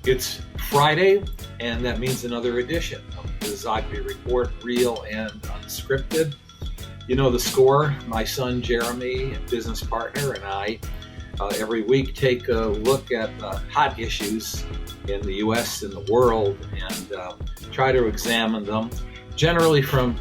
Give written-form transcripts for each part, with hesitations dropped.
It's Friday, and that means another edition of the Zogby Report, real and unscripted. You know the score. My son Jeremy, business partner, and I every week take a look at hot issues in the U.S. and the world and try to examine them, generally from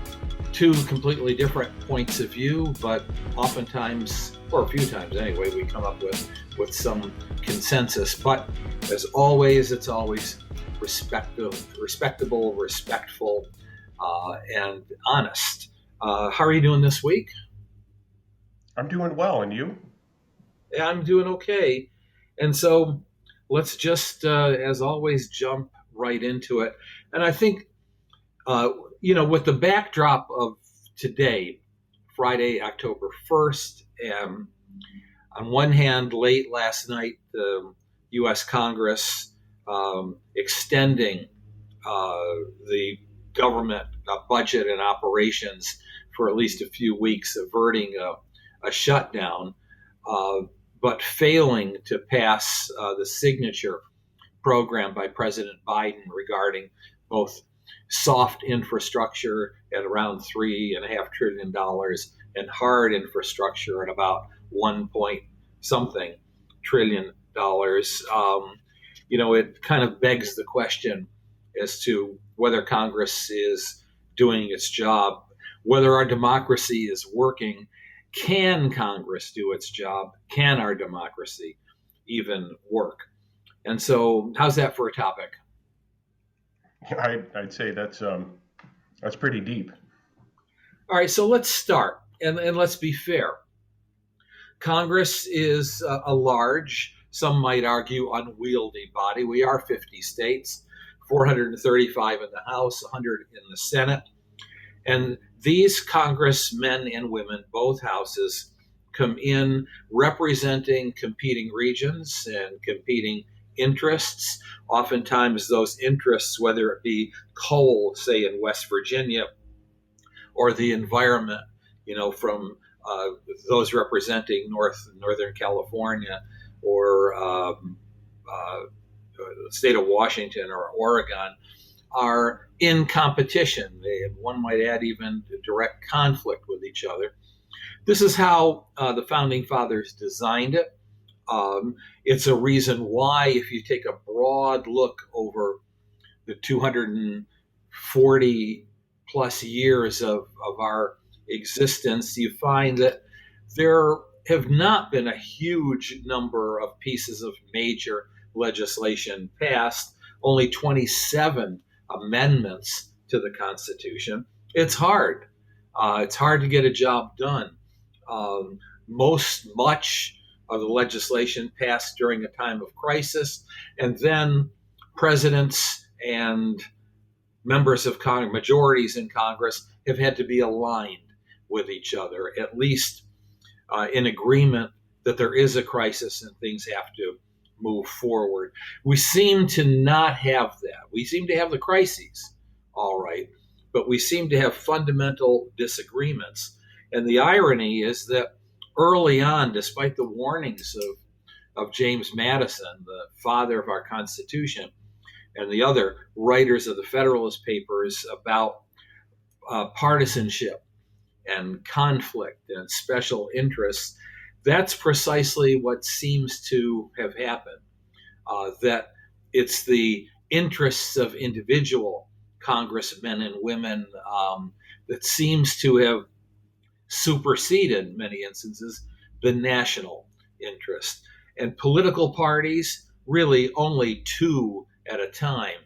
two completely different points of view, but oftentimes, or a few times anyway, we come up with some consensus. But as always, it's always respectable, respectful, and honest. How are you doing this week? I'm doing well, and you? Yeah, I'm doing okay. And so let's just, as always, jump right into it. And I think, uh, with the backdrop of today, Friday, October 1st, and on one hand, late last night, the U.S. Congress extending the government budget and operations for at least a few weeks, averting a shutdown, but failing to pass the signature program by President Biden regarding both soft infrastructure at around $3.5 trillion and hard infrastructure at about 1 point something trillion dollars. It kind of begs the question as to whether Congress is doing its job, whether our democracy is working. Can Congress do its job? Can our democracy even work? And so, how's that for a topic? I'd say that's pretty deep. All right, so let's start, and let's be fair. Congress is a large, some might argue, unwieldy body. We are 50 states, 435 in the House, 100 in the Senate. And these congressmen and women, both houses, come in representing competing regions and competing interests. Oftentimes, those interests, whether it be coal, say in West Virginia, or the environment, from those representing Northern California or the state of Washington or Oregon, are in competition. One might add, even direct conflict with each other. This is how the founding fathers designed it. It's a reason why, if you take a broad look over the 240 plus years of our existence, you find that there have not been a huge number of pieces of major legislation passed, only 27 amendments to the Constitution. It's hard. It's hard to get a job done. Much of the legislation passed during a time of crisis, and then presidents and members of Congress, majorities in Congress, have had to be aligned with each other, at least in agreement that there is a crisis and things have to move forward. We seem to not have that. We seem to have the crises, all right, but we seem to have fundamental disagreements. And the irony is that early on, despite the warnings of James Madison, the father of our Constitution, and the other writers of the Federalist Papers about partisanship and conflict and special interests, that's precisely what seems to have happened. That it's the interests of individual congressmen and women that seems to have superseded, in many instances, the national interest. And political parties, really only two at a time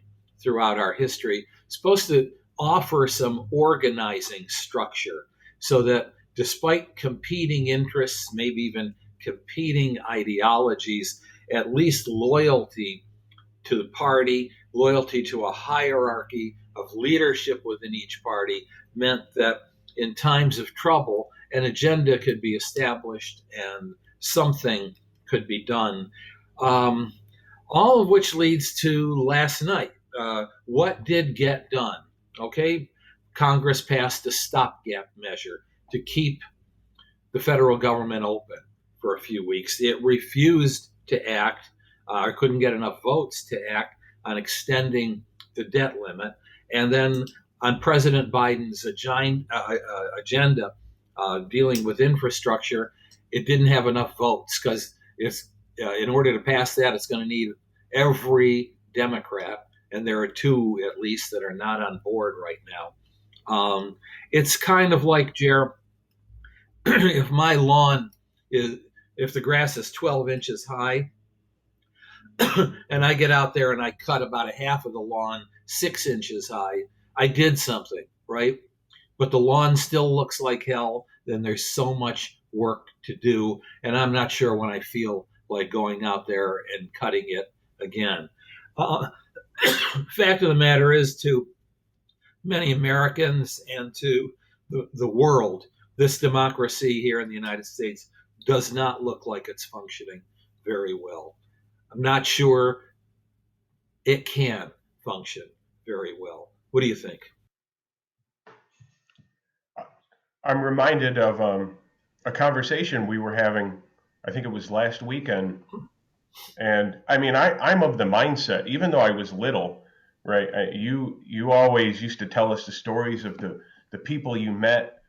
throughout our history, supposed to offer some organizing structure so that despite competing interests, maybe even competing ideologies, at least loyalty to the party, loyalty to a hierarchy of leadership within each party meant that in times of trouble, an agenda could be established and something could be done. All of which leads to last night. What did get done? Okay, Congress passed a stopgap measure to keep the federal government open for a few weeks. It refused to act, or couldn't get enough votes to act on extending the debt limit. And then on President Biden's agenda dealing with infrastructure, it didn't have enough votes because it's in order to pass that, it's going to need every Democrat, and there are two at least that are not on board right now. It's kind of like, Jer, if my lawn is, if the grass is 12 inches high, and I get out there and I cut about a half of the lawn 6 inches high, I did something, right? But the lawn still looks like hell, then there's so much work to do. And I'm not sure when I feel like going out there and cutting it again. Fact of the matter is, to many Americans and to the world, this democracy here in the United States does not look like it's functioning very well. I'm not sure it can function very well. What do you think? I'm reminded of a conversation we were having, I think it was last weekend. And I mean, I'm of the mindset, even though I was little, right? You always used to tell us the stories of the people you met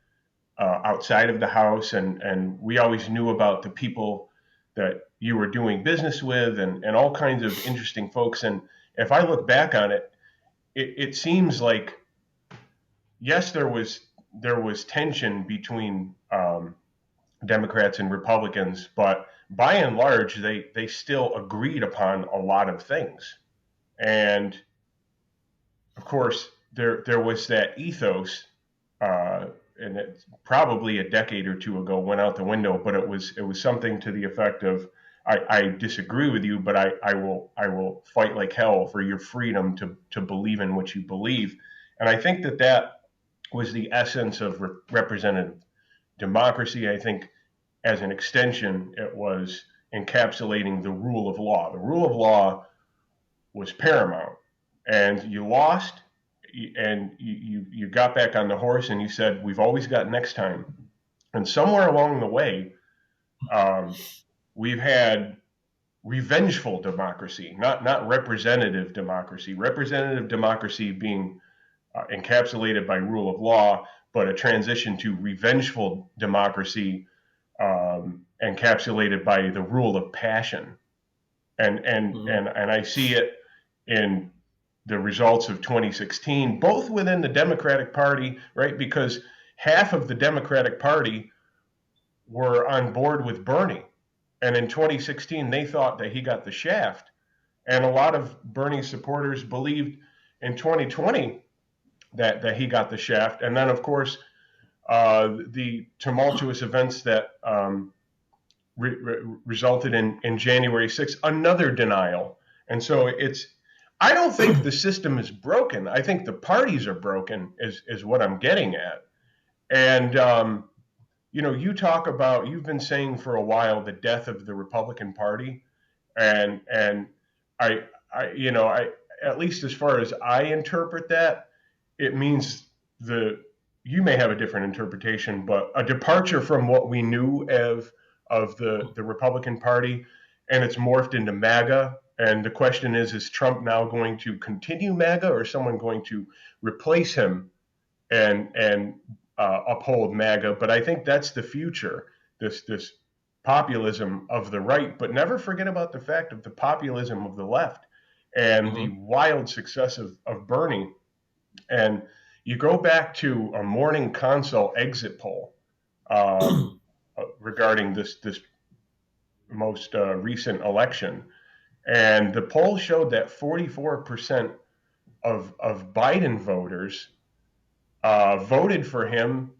outside of the house, and we always knew about the people that you were doing business with, and all kinds of interesting folks. And if I look back on it, it seems like, yes, there was tension between Democrats and Republicans, but by and large, they still agreed upon a lot of things. And of course, there was that ethos, and it probably a decade or two ago went out the window, but it was something to the effect of, I disagree with you, but I will fight like hell for your freedom to believe in what you believe. And I think that was the essence of representative democracy. I think as an extension, it was encapsulating the rule of law. The rule of law was paramount, and you lost, and you got back on the horse, and you said, we've always got next time. And somewhere along the way, we've had revengeful democracy, not representative democracy. Representative democracy being encapsulated by rule of law, but a transition to revengeful democracy encapsulated by the rule of passion. And I see it in the results of 2016, both within the Democratic Party, right? Because half of the Democratic Party were on board with Bernie. And in 2016, they thought that he got the shaft. And a lot of Bernie supporters believed in 2020 that he got the shaft. And then, of course, the tumultuous events that resulted in January 6th, another denial. And so I don't think the system is broken. I think the parties are broken, is what I'm getting at. And, you talk about, you've been saying for a while, the death of the Republican Party. And I at least as far as I interpret that, it means you may have a different interpretation, but a departure from what we knew of the Republican Party, and it's morphed into MAGA. And the question is Trump now going to continue MAGA, or someone going to replace him and uphold MAGA? But I think that's the future, this populism of the right, but never forget about the fact of the populism of the left and the wild success of Bernie. And you go back to a Morning Consult exit poll regarding this most recent election. And the poll showed that 44% of Biden voters voted for him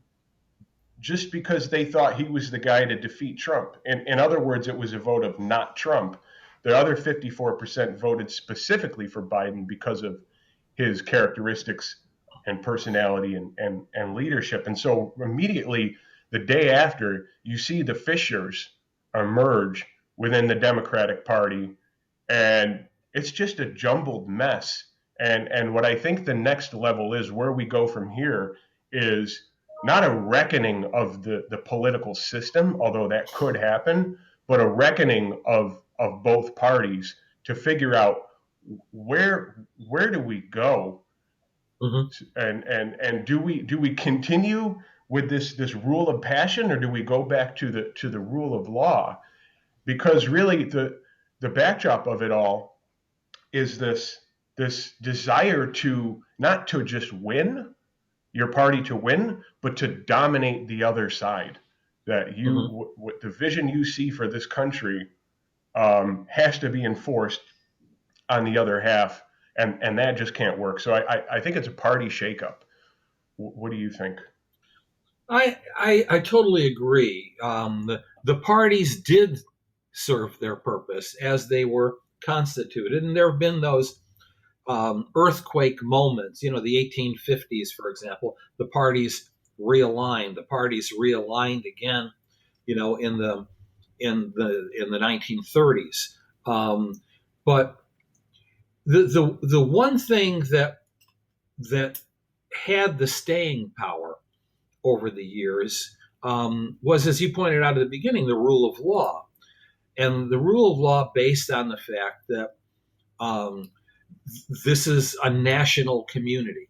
just because they thought he was the guy to defeat Trump. In other words, it was a vote of not Trump. The other 54% voted specifically for Biden because of his characteristics and personality and leadership. And so immediately the day after, you see the fissures emerge within the Democratic Party, and it's just a jumbled mess. And what I think the next level is, where we go from here, is not a reckoning of the political system, although that could happen, but a reckoning of both parties to figure out where do we go? Mhm. And do we continue with this rule of passion, or do we go back to the rule of law? Because really the backdrop of it all is this desire to not to just win your party to win, but to dominate the other side. That Mhm. the vision you see for this country has to be enforced on the other half, and that just can't work. So I think it's a party shakeup. What do you think? I totally agree. The parties did serve their purpose as they were constituted, and there have been those earthquake moments. The 1850s, for example, the parties realigned. The parties realigned again. In the 1930s. But the one thing that had the staying power over the years was, as you pointed out at the beginning, the rule of law, and the rule of law based on the fact that um, this is a national community.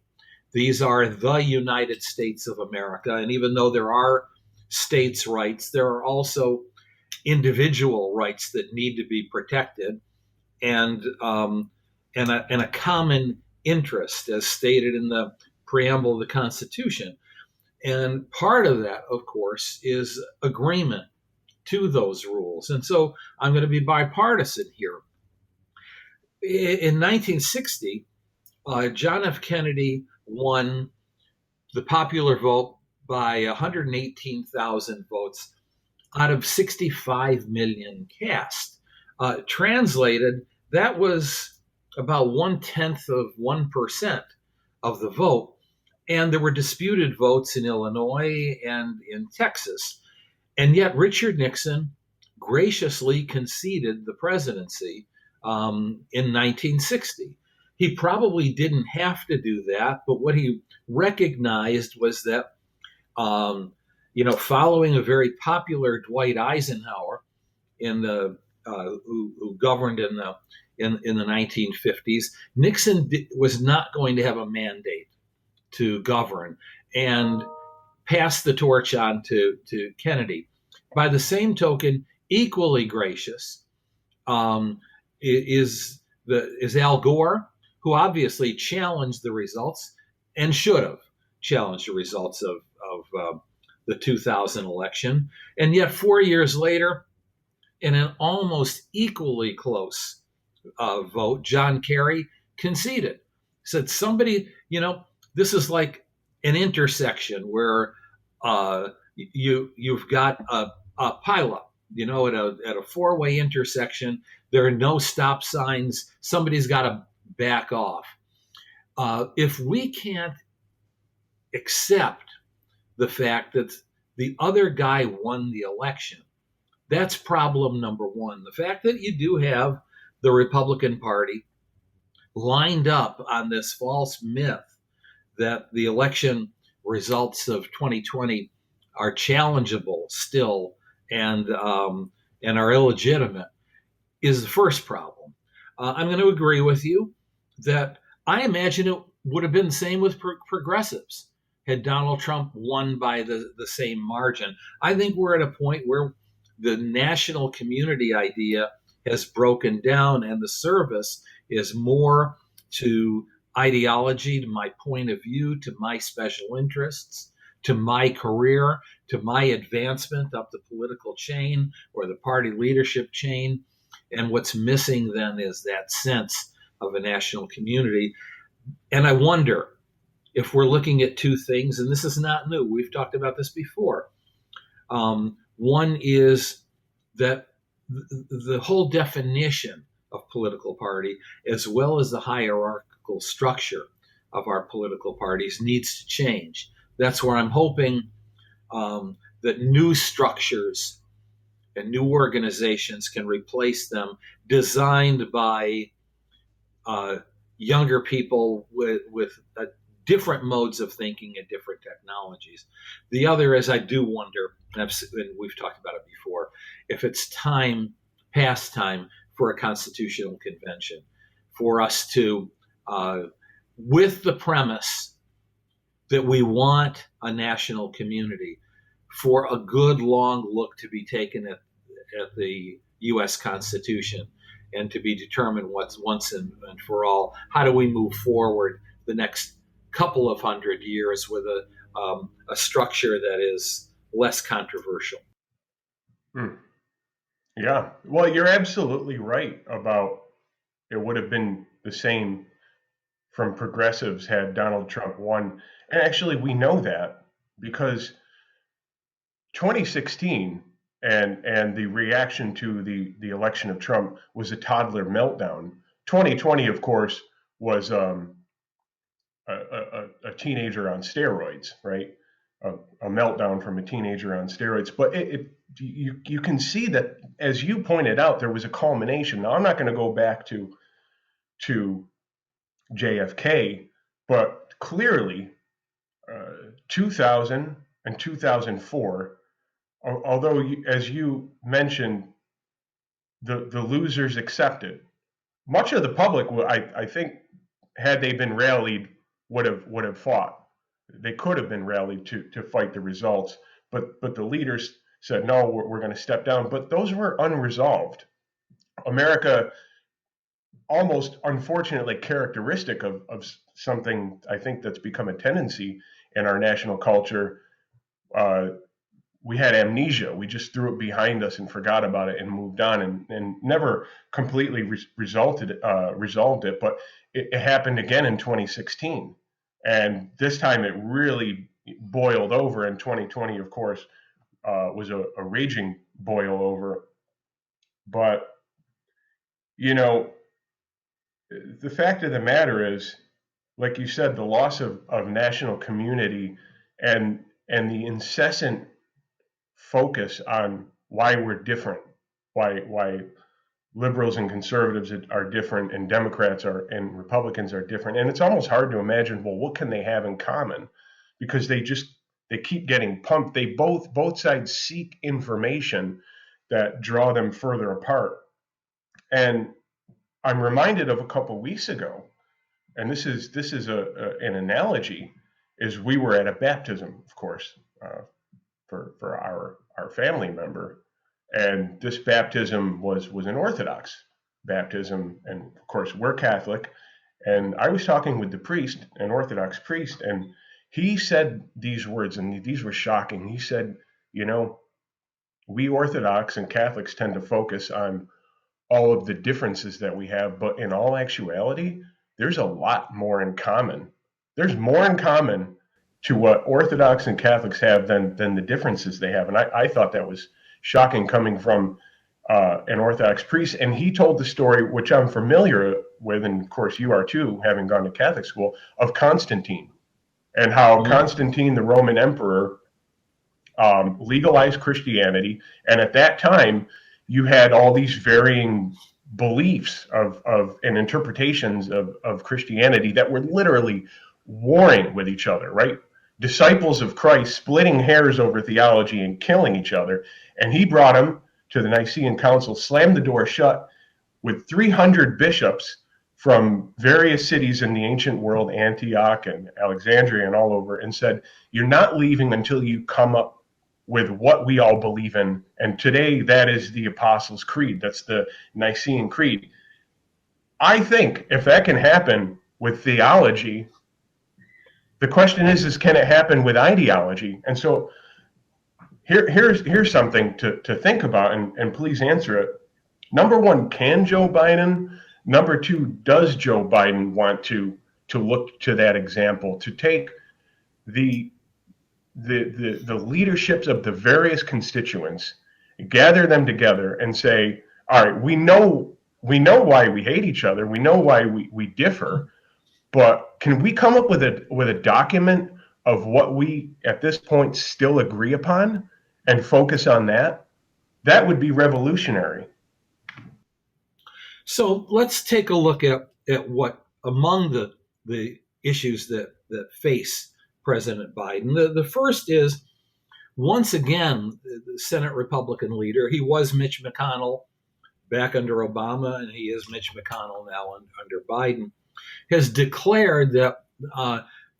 These are the United States of America, and even though there are states' rights, there are also individual rights that need to be protected, and and a common interest, as stated in the preamble of the Constitution. And part of that, of course, is agreement to those rules. And so I'm going to be bipartisan here. In 1960, John F. Kennedy won the popular vote by 118,000 votes out of 65 million cast. Translated, that was about 0.1% of the vote. And there were disputed votes in Illinois and in Texas. And yet, Richard Nixon graciously conceded the presidency in 1960. He probably didn't have to do that, but what he recognized was that, following a very popular Dwight Eisenhower who governed in the 1950s, Nixon was not going to have a mandate to govern, and passed the torch on to Kennedy. By the same token, equally gracious um, is Al Gore, who obviously challenged the results and should have challenged the results of the 2000 election. And yet, 4 years later, in an almost equally close vote, John Kerry conceded. Said this is like an intersection where you've got a pileup. At a four-way intersection, there are no stop signs. Somebody's got to back off. If we can't accept the fact that the other guy won the election, that's problem number one. The fact that you do have the Republican Party lined up on this false myth that the election results of 2020 are challengeable still and are illegitimate is the first problem. I'm going to agree with you that I imagine it would have been the same with progressives had Donald Trump won by the same margin. I think we're at a point where the national community idea has broken down, and the service is more to ideology, to my point of view, to my special interests, to my career, to my advancement up the political chain or the party leadership chain. And what's missing then is that sense of a national community. And I wonder if we're looking at two things, and this is not new, we've talked about this before. One is that the whole definition of political party, as well as the hierarchical structure of our political parties, needs to change. That's where I'm hoping that new structures and new organizations can replace them, designed by younger people with different modes of thinking and different technologies. The other is, I do wonder, and we've talked about it before, if it's past time for a constitutional convention, for us to, with the premise that we want a national community, for a good long look to be taken at the U.S. Constitution and to be determined what's once and for all. How do we move forward the next couple of 100 years with a structure that is less controversial? Yeah, well, you're absolutely right about it would have been the same from progressives had Donald Trump won. And actually, we know that because 2016 and the reaction to the election of Trump was a toddler meltdown. 2020, of course, was a teenager on steroids, right? A meltdown from a teenager on steroids. But you can see that, as you pointed out, there was a culmination. Now, I'm not going to go back to JFK, but clearly 2000 and 2004, although, as you mentioned, the losers accepted. Much of the public, I think, had they been rallied, would have fought. They could have been rallied to fight the results, but the leaders said, no, we're going to step down. But those were unresolved. America, almost unfortunately characteristic of something I think that's become a tendency in our national culture, we had amnesia. We just threw it behind us and forgot about it and moved on and never completely resolved it. But it happened again in 2016. And this time it really boiled over. And 2020, of course, was a raging boil over. But, the fact of the matter is, like you said, the loss of national community and the incessant focus on why we're different, why liberals and conservatives are different and Democrats and Republicans are different. And it's almost hard to imagine, well, what can they have in common? Because they keep getting pumped. They both sides seek information that draw them further apart. And I'm reminded of a couple weeks ago, and this is an analogy, is we were at a baptism, of course, for our family member, and this baptism was an Orthodox baptism, and of course we're Catholic, and I was talking with the priest, an Orthodox priest, and he said these words, and these were shocking. He said, we Orthodox and Catholics tend to focus on all of the differences that we have, but in all actuality, there's a lot more in common. There's more in common to what Orthodox and Catholics have than the differences they have. And I thought that was shocking coming from an Orthodox priest. And he told the story, which I'm familiar with, and of course you are too, having gone to Catholic school, of Constantine and how Constantine, the Roman emperor, legalized Christianity. And at that time, you had all these varying beliefs and interpretations of Christianity that were literally warring with each other, right? Disciples of Christ splitting hairs over theology and killing each other. And he brought them to the Nicene Council, slammed the door shut with 300 bishops from various cities in the ancient world, Antioch and Alexandria and all over, and said, you're not leaving until you come up with what we all believe in. And today that is the Apostles' Creed. That's the Nicene Creed. I think if that can happen with theology, the question is can it happen with ideology? And so here's something to think about, and please answer it. Number one, can Joe Biden? Number two, does Joe Biden want to look to that example, to take the leaderships of the various constituents, gather them together and say, all right, we know why we hate each other. We know why we differ, but can we come up with a document of what we at this point still agree upon and focus on that? That would be revolutionary. So let's take a look at what among the issues that face President Biden. The first is, once again, the Senate Republican leader, he was Mitch McConnell back under Obama, and he is Mitch McConnell now under Biden, has declared that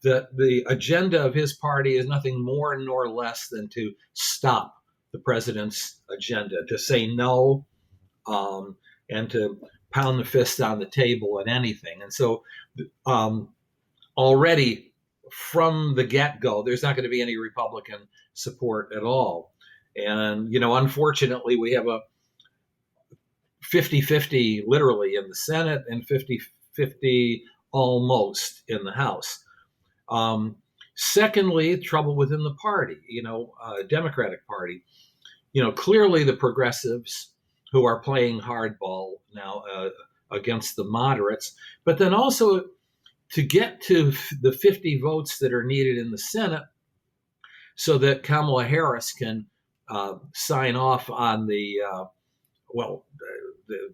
that the agenda of his party is nothing more nor less than to stop the president's agenda, to say no, and to pound the fist on the table at anything. And so already from the get-go, there's not going to be any Republican support at all. And, unfortunately, we have a 50-50 literally in the Senate and 50-50 almost in the House. Secondly, trouble within the party, Democratic Party. Clearly the progressives who are playing hardball now against the moderates, but then also to get to the 50 votes that are needed in the Senate so that Kamala Harris can sign off on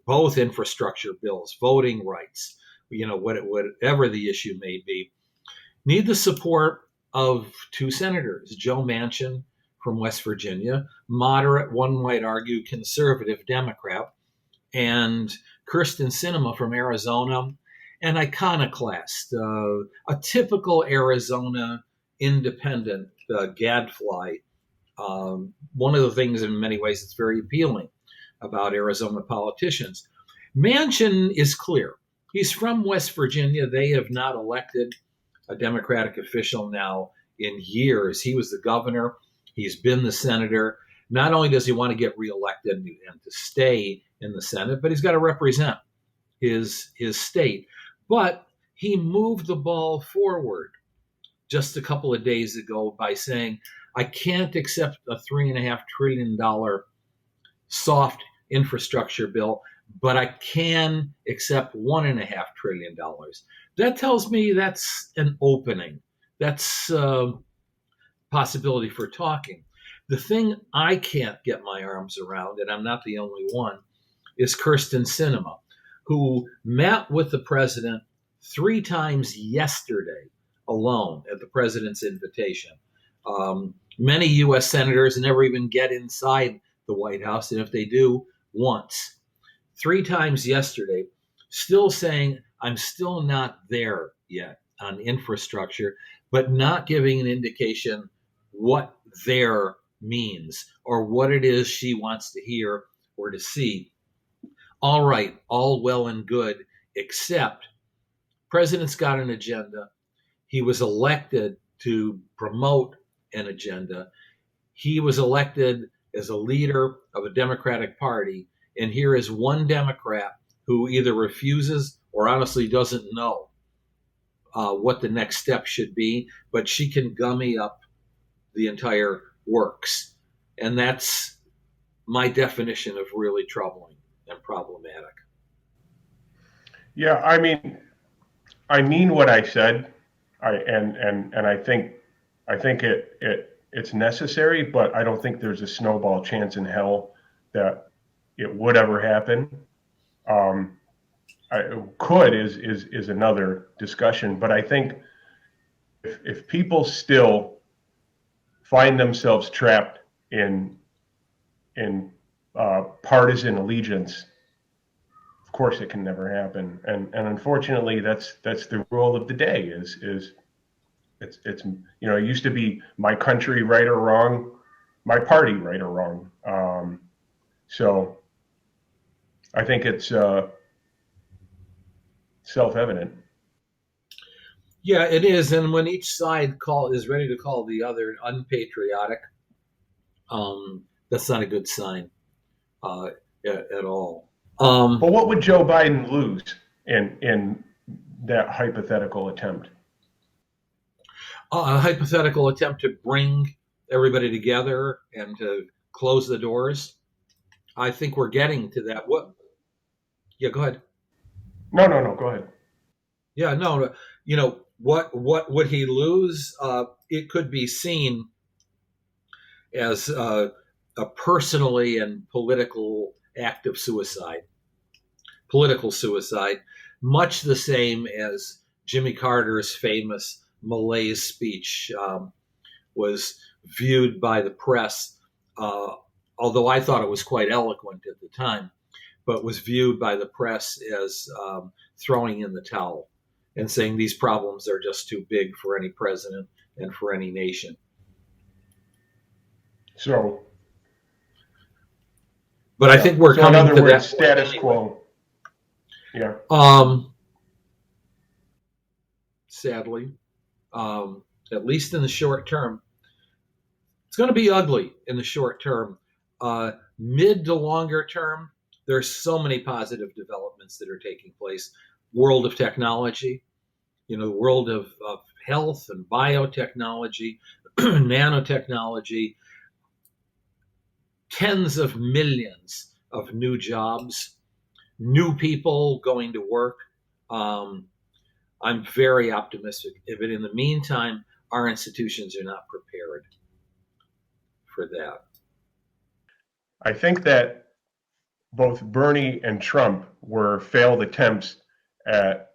both infrastructure bills, voting rights, whatever the issue may be, need the support of two senators, Joe Manchin from West Virginia, moderate, one might argue, conservative Democrat, and Kyrsten Sinema from Arizona, an iconoclast, a typical Arizona independent gadfly. One of the things in many ways that's very appealing about Arizona politicians. Manchin is clear. He's from West Virginia. They have not elected a Democratic official now in years. He was the governor. He's been the senator. Not only does he want to get reelected and to stay in the Senate, but he's got to represent his state. But he moved the ball forward just a couple of days ago by saying, I can't accept a $3.5 trillion soft infrastructure bill, but I can accept $1.5 trillion. That tells me that's an opening. That's a possibility for talking. The thing I can't get my arms around, and I'm not the only one, is Kyrsten Sinema, who met with the president 3 times yesterday alone at the president's invitation. Many U.S. senators never even get inside the White House, and if they do, once. 3 times yesterday, still saying, I'm still not there yet on infrastructure, but not giving an indication what there means or what it is she wants to hear or to see. All right, all well and good, except president's got an agenda. He was elected to promote an agenda. He was elected as a leader of a Democratic Party, and here is one Democrat who either refuses or honestly doesn't know what the next step should be, but she can gummy up the entire works. And that's my definition of really troubling and problematic. Yeah, I mean what I said. I think it's necessary, but I don't think there's a snowball chance in hell that it would ever happen. Could is another discussion, but I think if people still find themselves trapped in partisan allegiance, of course it can never happen. And unfortunately, that's the rule of the day. Is it's it used to be my country right or wrong, my party right or wrong. So I think it's self-evident. Yeah, it is. And when each side is ready to call the other unpatriotic, that's not a good sign at all. But what would Joe Biden lose in that hypothetical attempt? A hypothetical attempt to bring everybody together and to close the doors. I think we're getting to that. What? Yeah, go ahead. No, go ahead. Yeah, no. What would he lose? It could be seen as a personally and political act of suicide, political suicide, much the same as Jimmy Carter's famous malaise speech was viewed by the press, although I thought it was quite eloquent at the time. but was viewed by the press as throwing in the towel and saying these problems are just too big for any president and for any nation. So, but I think we're coming in other to words, that status quo. Yeah. Sadly, at least in the short term, it's going to be ugly in the short term. Mid to longer term, there's so many positive developments that are taking place. World of technology, the world of health and biotechnology, nanotechnology, tens of millions of new jobs, new people going to work. I'm very optimistic. But in the meantime, our institutions are not prepared for that. I think that both Bernie and Trump were failed attempts at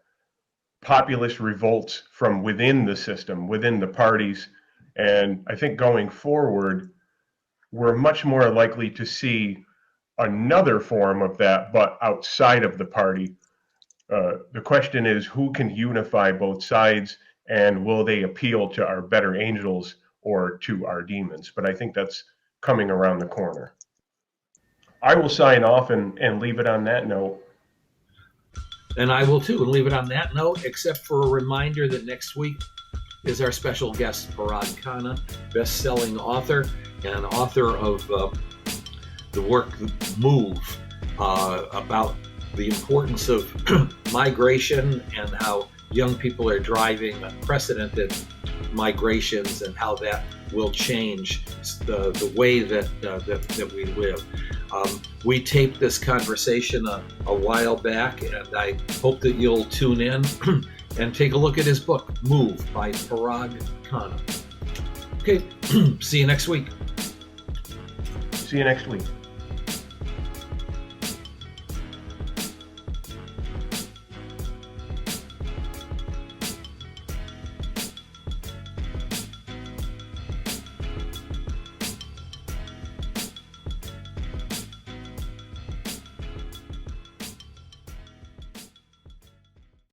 populist revolts from within the system, within the parties. And I think going forward, we're much more likely to see another form of that, but outside of the party. The question is, who can unify both sides, and will they appeal to our better angels or to our demons? But I think that's coming around the corner. I will sign off and leave it on that note. And I will too, and leave it on that note, except for a reminder that next week is our special guest, Parag Khanna, best-selling author and author of the work Move, about the importance of migration and how young people are driving unprecedented migrations and how that will change the way that we live. We taped this conversation a while back, and I hope that you'll tune in and take a look at his book, Move, by Parag Khanna. Okay, see you next week. See you next week.